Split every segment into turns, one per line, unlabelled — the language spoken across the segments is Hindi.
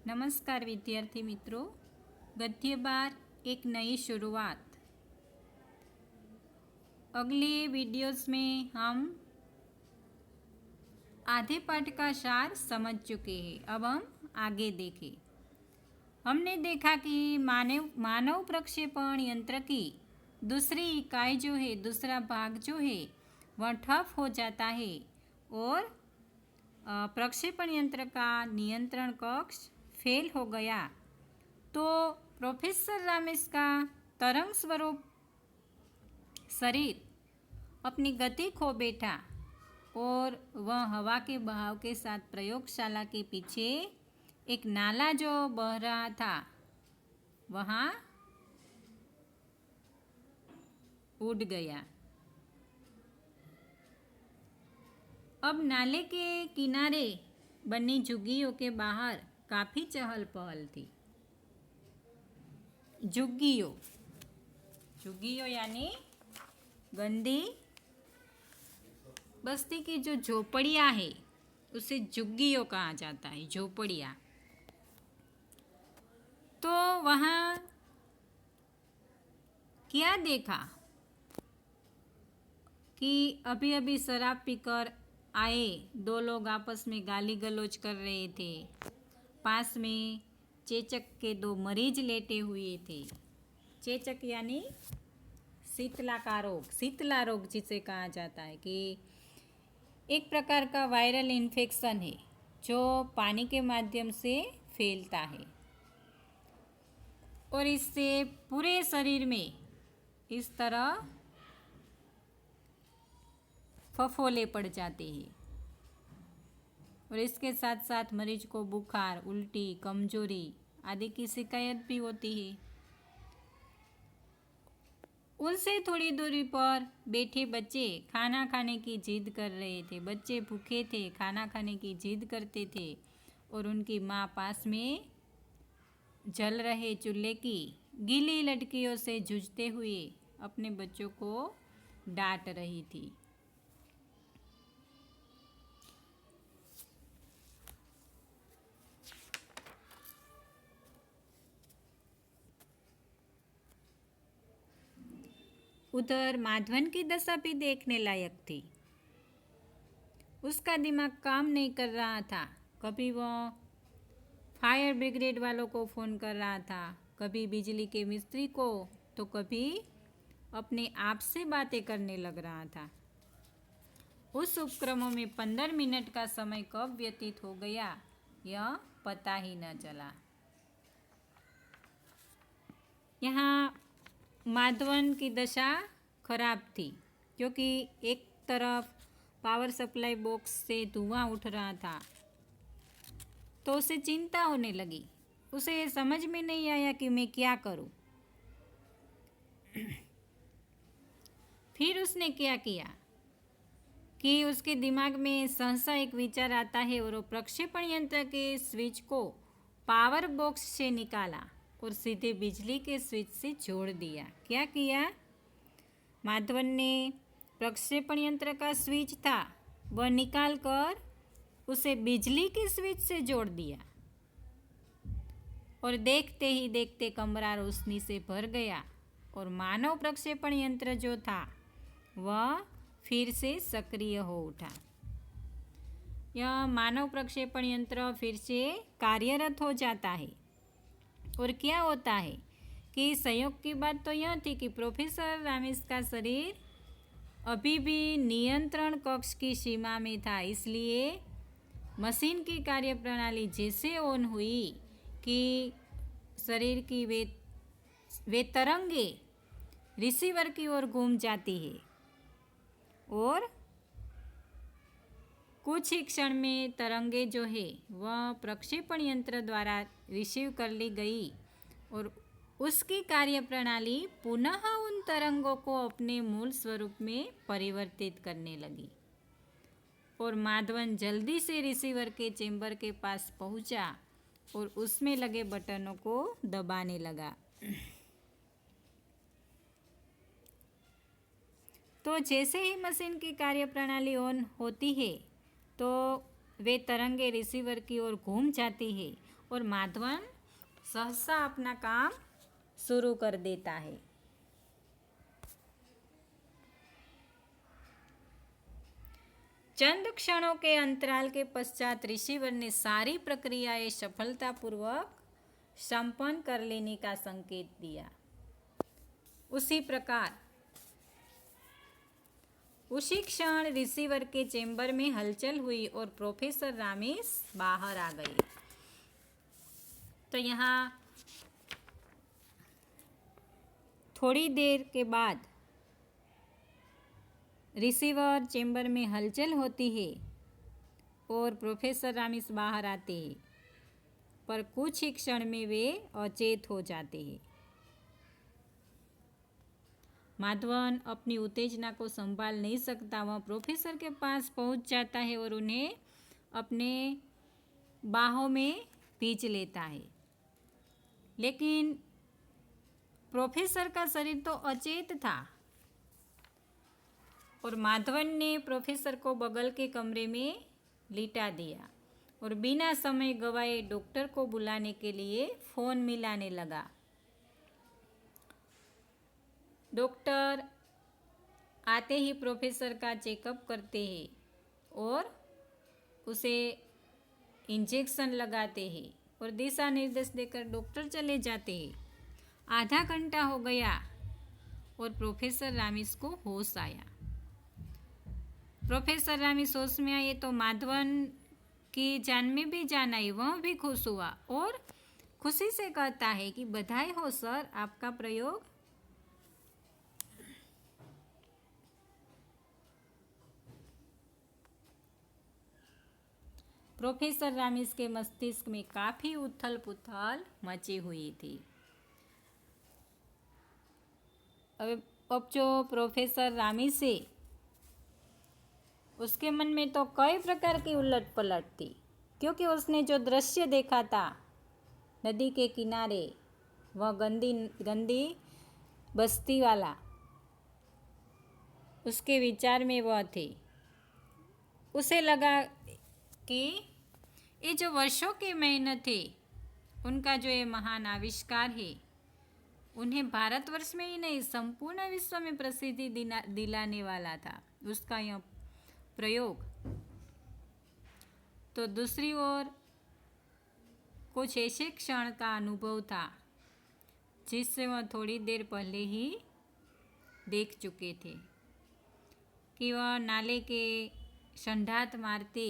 नमस्कार विद्यार्थी मित्रों, गद्य बार एक नई शुरुआत। अगले वीडियोस में हम आधे पाठ का सार समझ चुके हैं। अब हम आगे देखें। हमने देखा कि मानव प्रक्षेपण यंत्र की दूसरी इकाई जो है, दूसरा भाग जो है वह ठप हो जाता है और प्रक्षेपण यंत्र का नियंत्रण कक्ष फेल हो गया। तो प्रोफेसर रमेश का तरंग स्वरूप शरीर अपनी गति खो बैठा और वह हवा के बहाव के साथ प्रयोगशाला के पीछे एक नाला जो बह रहा था वहाँ उड़ गया। अब नाले के किनारे बनी झुग्गियों के बाहर काफ़ी चहल पहल थी। झुग्गियों यानी गंदी बस्ती की जो झोपड़ियाँ है उसे झुग्गियों कहा जाता है, झोपड़ियाँ। तो वहाँ क्या देखा कि अभी अभी शराब पीकर आए दो लोग आपस में गाली गलौज कर रहे थे। पास में चेचक के दो मरीज लेटे हुए थे। चेचक यानी शीतला रोग जिसे कहा जाता है कि एक प्रकार का वायरल इन्फेक्शन है जो पानी के माध्यम से फैलता है और इससे पूरे शरीर में इस तरह फफोले पड़ जाते हैं और इसके साथ साथ मरीज को बुखार, उल्टी, कमजोरी आदि की शिकायत भी होती है। उनसे थोड़ी दूरी पर बैठे बच्चे खाना खाने की जिद कर रहे थे। बच्चे भूखे थे, खाना खाने की जिद करते थे और उनकी माँ पास में जल रहे चूल्हे की गीली लड़कियों से जूझते हुए अपने बच्चों को डांट रही थी। उधर माधवन की दशा भी देखने लायक थी। उसका दिमाग काम नहीं कर रहा था। कभी वह फायर ब्रिगेड वालों को फ़ोन कर रहा था, कभी बिजली के मिस्त्री को, तो कभी अपने आप से बातें करने लग रहा था। उस उपक्रमों में 15 मिनट का समय कब व्यतीत हो गया यह पता ही न चला। यहाँ माधवन की दशा खराब थी क्योंकि एक तरफ पावर सप्लाई बॉक्स से धुआं उठ रहा था तो उसे चिंता होने लगी। उसे समझ में नहीं आया कि मैं क्या करूं। फिर उसने क्या किया कि उसके दिमाग में सहसा एक विचार आता है और वो प्रक्षेपण यंत्र के स्विच को पावर बॉक्स से निकाला और सीधे बिजली के स्विच से जोड़ दिया। क्या किया? माधवन ने प्रक्षेपण यंत्र का स्विच था वह निकाल कर उसे बिजली के स्विच से जोड़ दिया और देखते ही देखते कमरा रोशनी से भर गया और मानव प्रक्षेपण यंत्र जो था वह फिर से सक्रिय हो उठा। यह मानव प्रक्षेपण यंत्र फिर से कार्यरत हो जाता है और क्या होता है कि संयोग की बात तो यह थी कि प्रोफेसर रमेश का शरीर अभी भी नियंत्रण कक्ष की सीमा में था। इसलिए मशीन की कार्यप्रणाली जैसे ऑन हुई कि शरीर की वे तरंगे रिसीवर की ओर घूम जाती है और कुछ ही क्षण में तरंगे जो है वह प्रक्षेपण यंत्र द्वारा रिसीव कर ली गई और उसकी कार्यप्रणाली पुनः उन तरंगों को अपने मूल स्वरूप में परिवर्तित करने लगी और माधवन जल्दी से रिसीवर के चेंबर के पास पहुंचा और उसमें लगे बटनों को दबाने लगा। तो जैसे ही मशीन की कार्यप्रणाली ऑन होती है तो वे तरंगे रिसीवर की ओर घूम जाती है और माधवन सहसा अपना काम शुरू कर देता है। चंद क्षणों के अंतराल के पश्चात रिसीवर ने सारी प्रक्रियाएं सफलतापूर्वक संपन्न कर लेने का संकेत दिया। उसी प्रकार उसी क्षण रिसीवर के चेंबर में हलचल हुई और प्रोफेसर रामिस बाहर आ गए। तो यहाँ थोड़ी देर के बाद रिसीवर चेंबर में हलचल होती है और प्रोफेसर रामिस बाहर आते हैं, पर कुछ ही क्षण में वे अचेत हो जाते हैं। माधवन अपनी उत्तेजना को संभाल नहीं सकता। वह प्रोफेसर के पास पहुंच जाता है और उन्हें अपने बाहों में भींच लेता है, लेकिन प्रोफेसर का शरीर तो अचेत था और माधवन ने प्रोफेसर को बगल के कमरे में लिटा दिया और बिना समय गवाए डॉक्टर को बुलाने के लिए फ़ोन मिलाने लगा। डॉक्टर आते ही प्रोफेसर का चेकअप करते हैं और उसे इंजेक्शन लगाते हैं और दिशा निर्देश देकर डॉक्टर चले जाते हैं। आधा घंटा हो गया और प्रोफेसर रामिस को होश आया। प्रोफेसर रामिस होश में आए तो माधवन की जान में भी जान आई। वह भी खुश हुआ और खुशी से कहता है कि बधाई हो सर, आपका प्रयोग प्रोफेसर रामिस के मस्तिष्क में काफ़ी उथल पुथल मची हुई थी। अब जो प्रोफेसर रामिस है उसके मन में तो कई प्रकार की उलट पलट थी, क्योंकि उसने जो दृश्य देखा था नदी के किनारे, वह गंदी बस्ती वाला, उसके विचार में वह थे। उसे लगा कि ये जो वर्षों की मेहनत है, उनका जो ये महान आविष्कार है, उन्हें भारतवर्ष में ही नहीं संपूर्ण विश्व में प्रसिद्धि दिलाने वाला था उसका यह प्रयोग। तो दूसरी ओर कुछ ऐसे क्षण का अनुभव था जिससे वह थोड़ी देर पहले ही देख चुके थे कि वह नाले के संढात मारते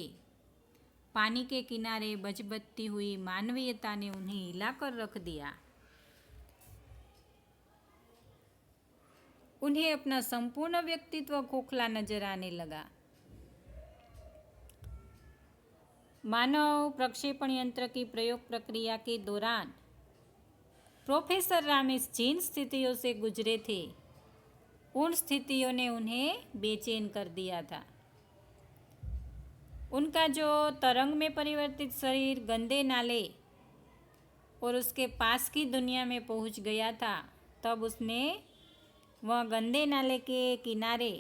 पानी के किनारे बजबजती हुई मानवीयता ने उन्हें हिलाकर रख दिया। उन्हें अपना संपूर्ण व्यक्तित्व खोखला नजर आने लगा। मानव प्रक्षेपण यंत्र की प्रयोग प्रक्रिया के दौरान प्रोफेसर रामिस जिन स्थितियों से गुजरे थे, उन स्थितियों ने उन्हें बेचैन कर दिया था। उनका जो तरंग में परिवर्तित शरीर गंदे नाले और उसके पास की दुनिया में पहुंच गया था, तब उसने वह गंदे नाले के किनारे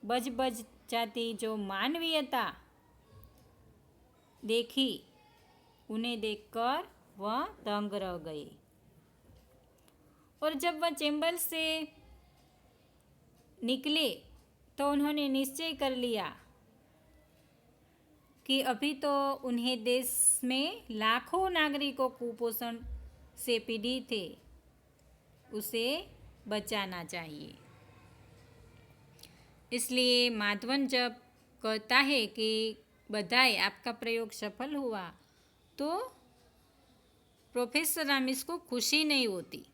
बज जाती जो मानवीयता देखी, उन्हें देखकर वह दंग रह गए। और जब वह चैम्बर से निकले तो उन्होंने निश्चय कर लिया कि अभी तो उन्हें देश में लाखों नागरिकों कुपोषण से पीड़ित थे, उसे बचाना चाहिए। इसलिए माधवन जब कहता है कि बधाई, आपका प्रयोग सफल हुआ, तो प्रोफेसर रामिस को खुशी नहीं होती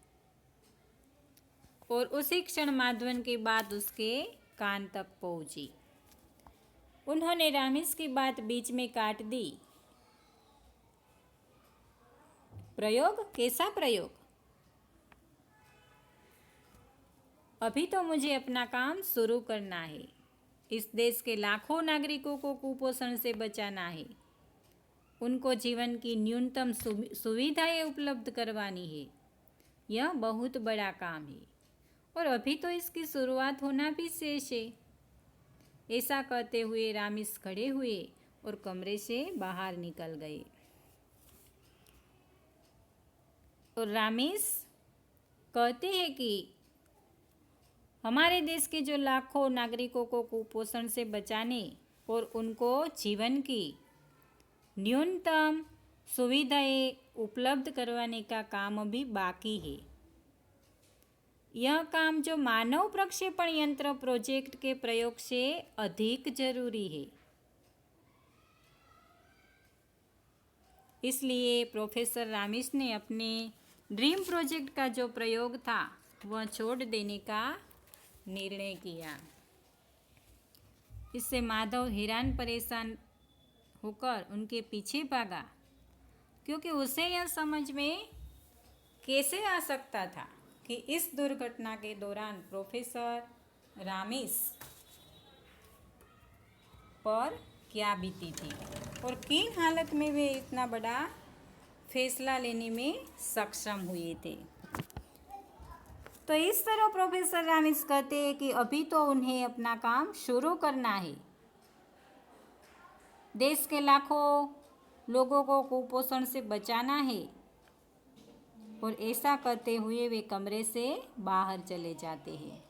और उसी क्षण माधवन की बात उसके कान तक पहुंची। उन्होंने रामिस की बात बीच में काट दी। प्रयोग? कैसा प्रयोग? अभी तो मुझे अपना काम शुरू करना है। इस देश के लाखों नागरिकों को कुपोषण से बचाना है। उनको जीवन की न्यूनतम सुविधाएं उपलब्ध करवानी है। यह बहुत बड़ा काम है और अभी तो इसकी शुरुआत होना भी शेष है। ऐसा कहते हुए रामिस खड़े हुए और कमरे से बाहर निकल गए। और रामीस कहते हैं कि हमारे देश के जो लाखों नागरिकों को कुपोषण से बचाने और उनको जीवन की न्यूनतम सुविधाएं उपलब्ध करवाने का काम अभी बाकी है। यह काम जो मानव प्रक्षेपण यंत्र प्रोजेक्ट के प्रयोग से अधिक जरूरी है। इसलिए प्रोफेसर रामीस ने अपने ड्रीम प्रोजेक्ट का जो प्रयोग था वह छोड़ देने का निर्णय किया। इससे माधव हैरान परेशान होकर उनके पीछे भागा, क्योंकि उसे यह समझ में कैसे आ सकता था कि इस दुर्घटना के दौरान प्रोफेसर रामीस पर क्या बीती थी और किन हालत में वे इतना बड़ा फैसला लेने में सक्षम हुए थे। तो इस तरह प्रोफेसर रामीस कहते हैं कि अभी तो उन्हें अपना काम शुरू करना है। देश के लाखों लोगों को कुपोषण से बचाना है और ऐसा करते हुए वे कमरे से बाहर चले जाते हैं।